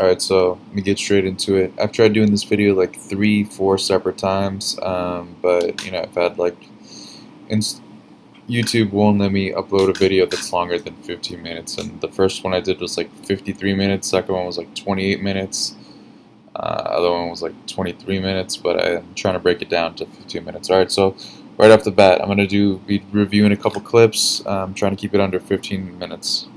Alright, so let me get straight into it. I've tried doing this video like 3, 4 separate times, but I've had like inst YouTube won't let me upload a video that's longer than 15 minutes, and the first one I did was like 53 minutes, second one was like 28 minutes, other one was like 23 minutes, but I'm trying to break it down to 15 minutes. Alright, so right off the bat, I'm going to be reviewing a couple clips, trying to keep it under 15 minutes.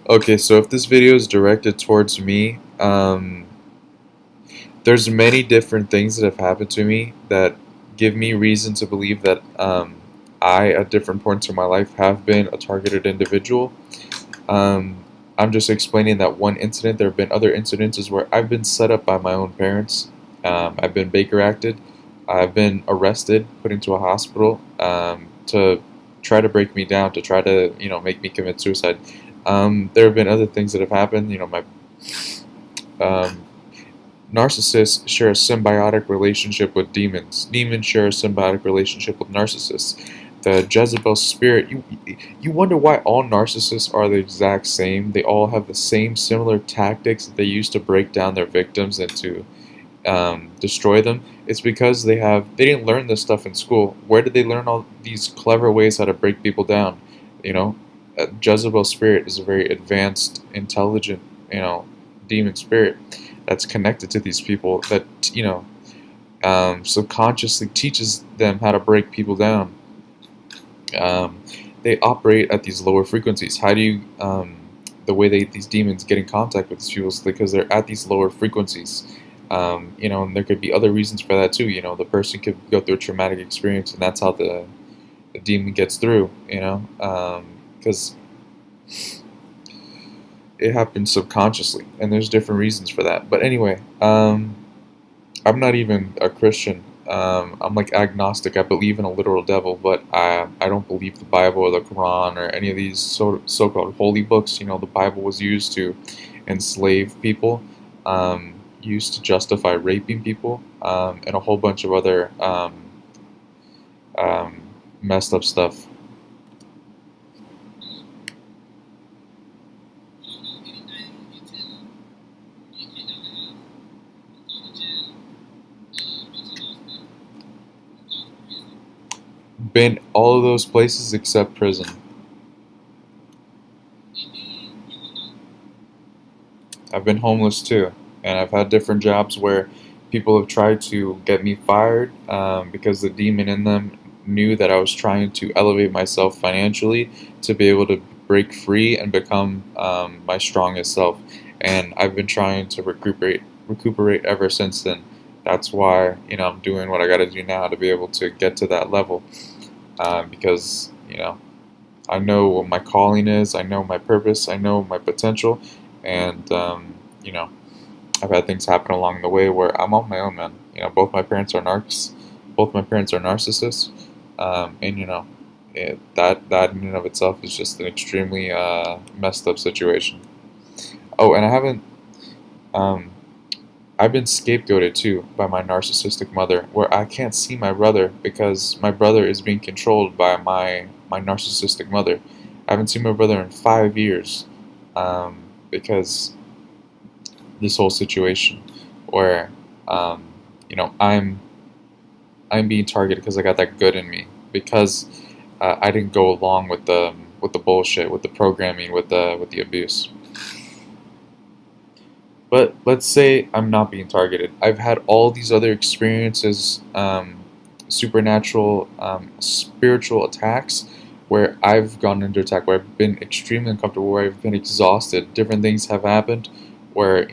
Okay, so if this video is directed towards me, there's many different things that have happened to me that give me reason to believe that I, at different points in my life, have been a targeted individual. I'm just explaining that one incident. There have been other incidences where I've been set up by my own parents. I've been Baker acted. I've been arrested, put into a hospital to try to break me down, to try to make me commit suicide. There have been other things that have happened. My um, narcissists share a symbiotic relationship with demons. Demons share a symbiotic relationship with narcissists. The Jezebel spirit, you wonder why all narcissists are the exact same. They all have the same similar tactics that they use to break down their victims and to destroy them. It's because they didn't learn this stuff in school. Where did they learn all these clever ways how to break people down? Jezebel spirit is a very advanced, intelligent, demon spirit that's connected to these people that subconsciously teaches them how to break people down. They operate at these lower frequencies. How do you the way these demons get in contact with these people is because they're at these lower frequencies. And there could be other reasons for that too. The person could go through a traumatic experience, and that's how the demon gets through. Because it happens subconsciously, and there's different reasons for that. But anyway, I'm not even a Christian. I'm like agnostic. I believe in a literal devil, but I don't believe the Bible or the Quran or any of these so-called holy books. The Bible was used to enslave people, used to justify raping people, and a whole bunch of other messed up stuff. Been all of those places except prison. I've been homeless too, and I've had different jobs where people have tried to get me fired because the demon in them knew that I was trying to elevate myself financially to be able to break free and become my strongest self. And I've been trying to recuperate ever since then. That's why I'm doing what I got to do now to be able to get to that level. Because I know what my calling is, I know my purpose, I know my potential, and I've had things happen along the way where I'm on my own, man. Both my parents are narcissists, and that in and of itself is just an extremely messed up situation. Oh, and I've been scapegoated too by my narcissistic mother, where I can't see my brother because my brother is being controlled by my narcissistic mother. I haven't seen my brother in 5 years because this whole situation, where I'm being targeted because I got that good in me, because I didn't go along with the bullshit, with the programming, with the abuse. But let's say I'm not being targeted. I've had all these other experiences, supernatural, spiritual attacks, where I've gone into attack, where I've been extremely uncomfortable, where I've been exhausted. Different things have happened, where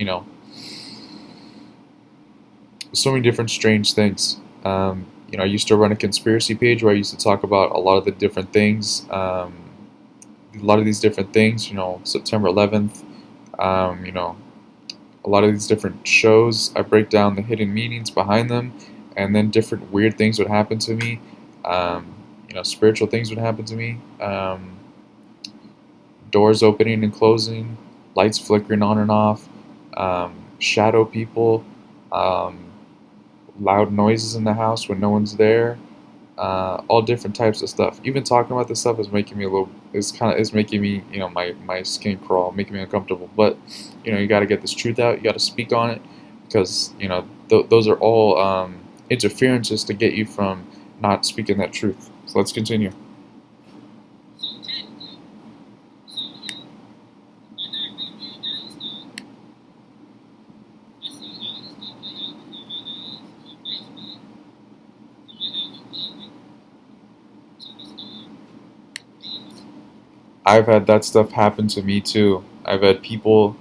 so many different strange things. I used to run a conspiracy page where I used to talk about a lot of the different things, a lot of these different things. September 11th. A lot of these different shows. I break down the hidden meanings behind them, and then different weird things would happen to me. Spiritual things would happen to me. Doors opening and closing, lights flickering on and off, shadow people, um, loud noises in the house when no one's there, all different types of stuff. Even talking about this stuff is making me a little, is making me, my skin crawl, making me uncomfortable. But, you got to get this truth out. You got to speak on it because, those are all interferences to get you from not speaking that truth. So let's continue. I've had that stuff happen to me too. I've had people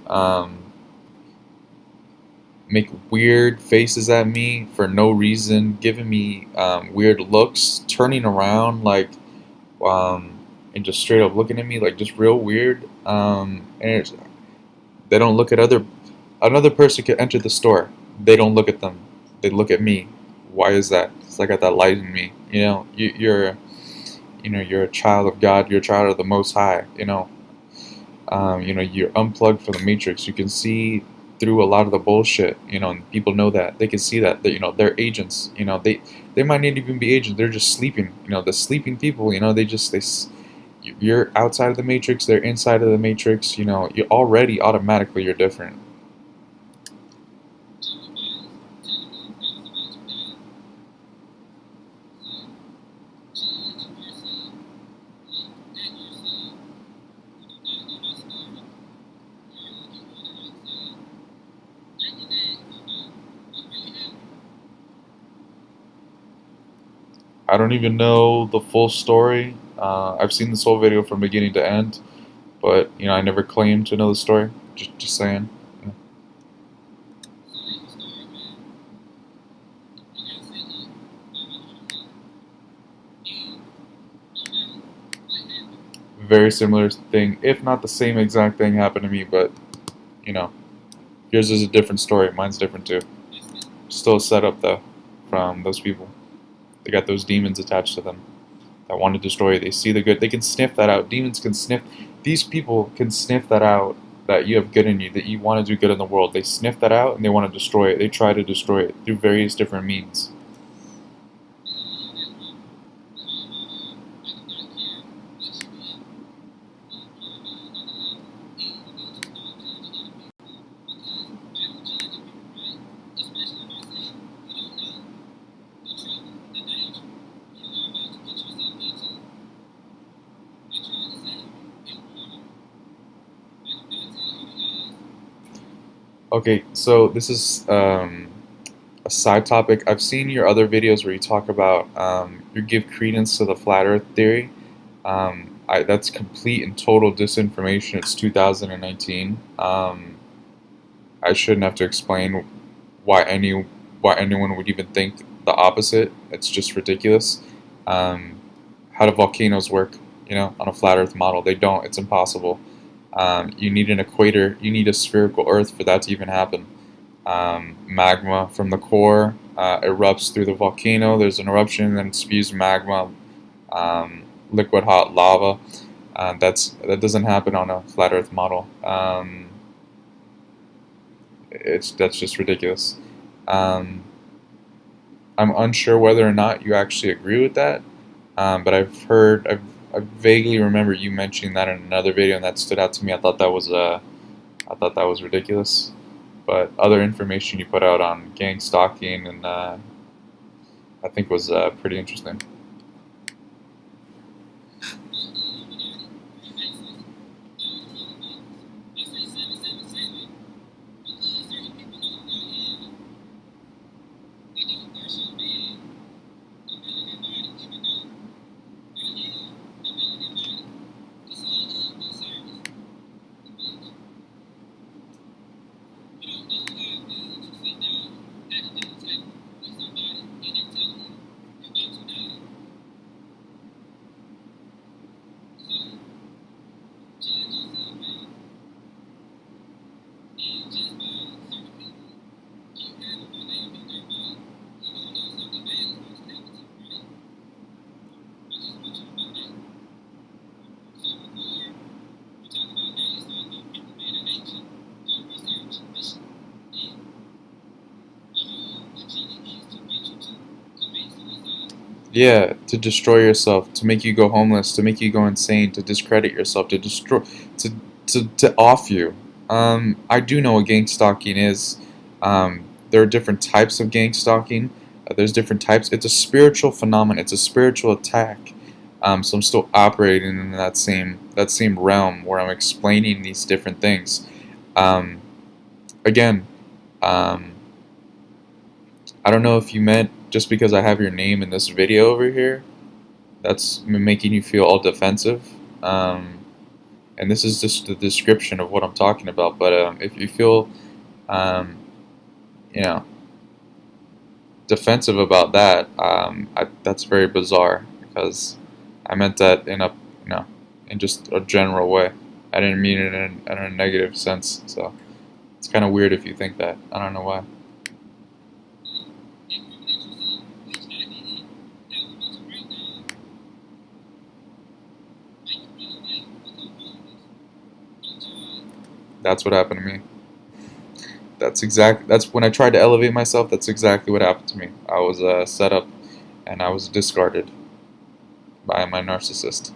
make weird faces at me for no reason, giving me weird looks, turning around um, and just straight up looking at me like just real weird. They don't look at another person could enter the store. They don't look at them. They look at me. Why is that? Because I got that light in me. You're a child of God. You're a child of the Most High. You're unplugged from the matrix. You can see through a lot of the bullshit, and people know that. They can see that they're agents. They might not even be agents. They're just sleeping. The sleeping people. You're outside of the matrix. They're inside of the matrix. You already automatically you're different. I don't even know the full story. I've seen this whole video from beginning to end, but I never claimed to know the story. Just saying. Yeah. Very similar thing, if not the same exact thing, happened to me, but you know, yours is a different story. Mine's different too. Still a setup though, from those people. They got those demons attached to them that want to destroy you. They see the good. They can sniff that out. Demons can sniff. These people can sniff that out. That you have good in you. That you want to do good in the world. They sniff that out and they want to destroy it. They try to destroy it through various different means. Okay, so this is a side topic. I've seen your other videos where you talk about you give credence to the flat Earth theory. That's complete and total disinformation. It's 2019. I shouldn't have to explain why anyone would even think the opposite. It's just ridiculous. Um, how do volcanoes work? On a flat Earth model, they don't. It's impossible. You need an equator. You need a spherical Earth for that to even happen. Magma from the core erupts through the volcano. There's an eruption, and then it spews magma, liquid hot lava. That doesn't happen on a flat Earth model. That's just ridiculous. Um, I'm unsure whether or not you actually agree with that, but I vaguely remember you mentioning that in another video, and that stood out to me. I thought that was ridiculous. But other information you put out on Gangstalking and I think was pretty interesting. Yeah, to destroy yourself, to make you go homeless, to make you go insane, to discredit yourself, to destroy, to to off you. I do know what gang stalking is. There are different types of gang stalking. There's different types. It's a spiritual phenomenon. It's a spiritual attack. So I'm still operating in that same realm where I'm explaining these different things. Um, again, um, I don't know if you meant just because I have your name in this video over here, that's making you feel all defensive. Um, and this is just the description of what I'm talking about. But if you feel, um, you know, defensive about that, that's very bizarre because I meant that you know, in just a general way. I didn't mean it in a negative sense. So it's kind of weird if you think that. I don't know why. That's what happened to me. That's when I tried to elevate myself. That's exactly what happened to me. I was set up, and I was discarded by my narcissist,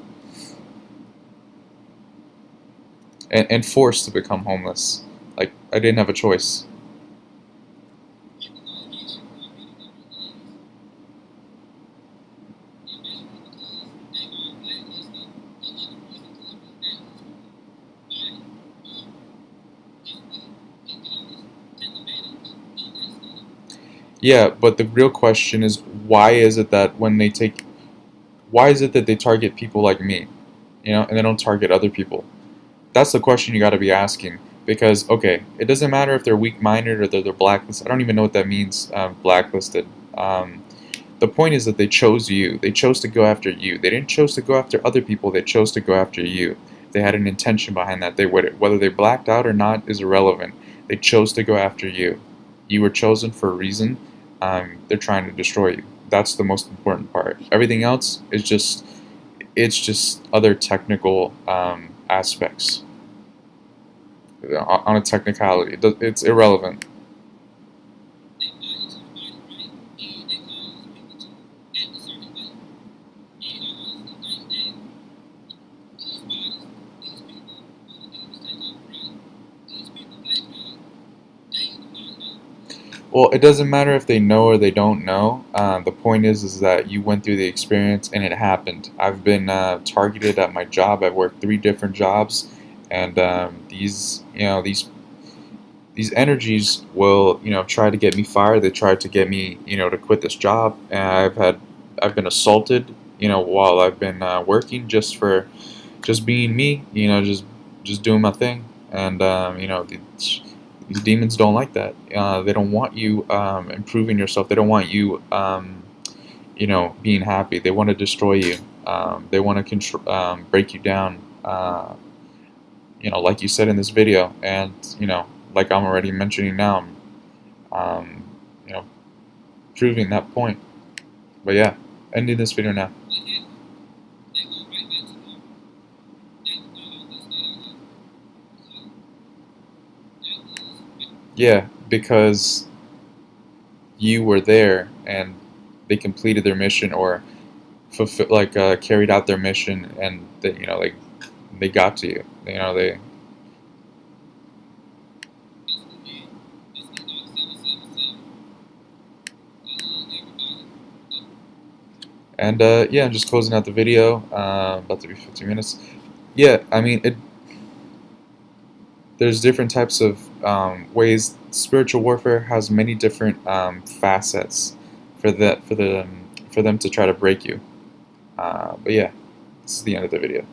and forced to become homeless. Like I didn't have a choice. Yeah, but the real question is why is it that they target people like me, and they don't target other people? That's the question you got to be asking. Because okay, it doesn't matter if they're weak-minded or they're blacklisted. I don't even know what that means, blacklisted. Um, the point is that they chose you. They chose to go after you. They didn't choose to go after other people. They chose to go after you. They had an intention behind that. They would whether they blacked out or not is irrelevant. They chose to go after you. You were chosen for a reason. They're trying to destroy you. That's the most important part. Everything else is just other technical aspects on a technicality. It's irrelevant. Well, it doesn't matter if they know or they don't know. The point is that you went through the experience and it happened. I've been targeted at my job. I've worked 3 different jobs, and these energies will try to get me fired. They tried to get me to quit this job. And I've been assaulted while I've been working just being me. Just doing my thing. And these demons don't like that. They don't want you improving yourself. They don't want you being happy. They want to destroy you. They want to break you down. Like you said in this video, and like I'm already mentioning now, I'm you know, proving that point. But yeah, ending this video now. Yeah, because you were there and they completed their mission or carried out their mission, and they got to you. They and yeah, I'm just closing out the video. About to be 15 minutes. Yeah, I mean there's different types of ways. Spiritual warfare has many different facets for them to try to break you. But yeah, this is the end of the video.